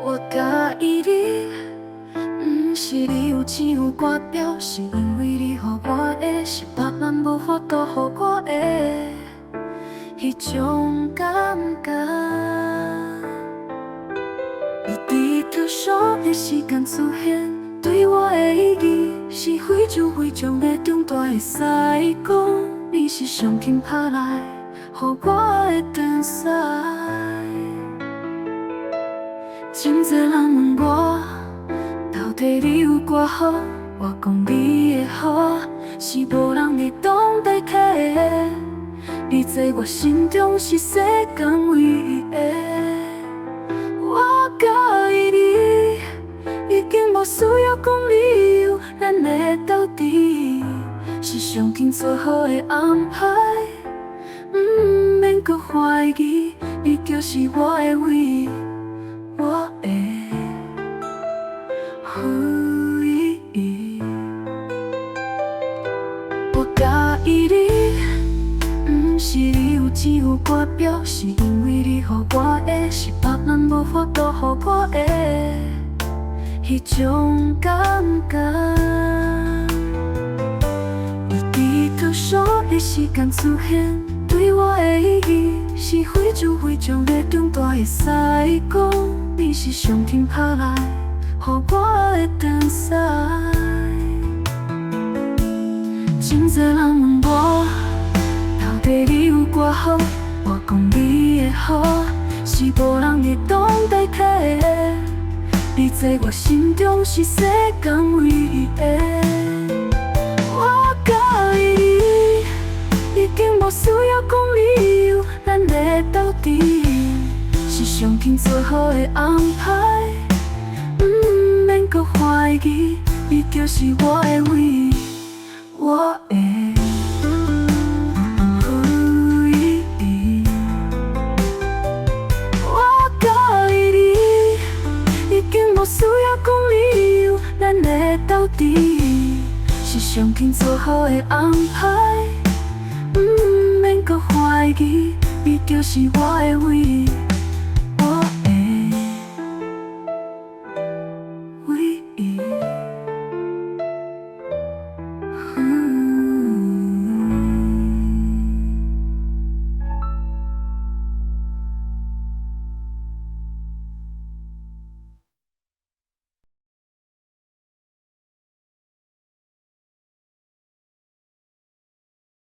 我介意你，不是你有钱有外表，是因为你予我的是别人无法度予我的迄种感觉。你低头数的时间出现，对我的意义是非常的重大，会使讲你是上紧打来，予我的天使。真侪人问我，到底你有偌好？我讲你的好，是无人会懂代替的。你在我心中是世间唯一的。我介意你，已经无需要讲理由，咱的到底是上紧做好的安排。免搁怀疑，你就是我的唯一。我的唯一，我介意你，不是你有钱有外表，是因为你予我的是别人无法度予我的迄种感觉。你低头数的时间出现，对我的意义是非常的重大，会使讲你是上天打来，予我的天使。真侪人问我，到底你有偌好？我讲你的好，是无人会懂代替的。你在我心中是世间唯一的。我介意你，已经无需要讲理由，咱的到底是上紧做好的安排。免搁怀疑，你就是我的唯一，我的唯一。我介意你，已经无需要讲理由，咱的到底是上紧做好的安排。免搁怀疑，你就是我的唯一。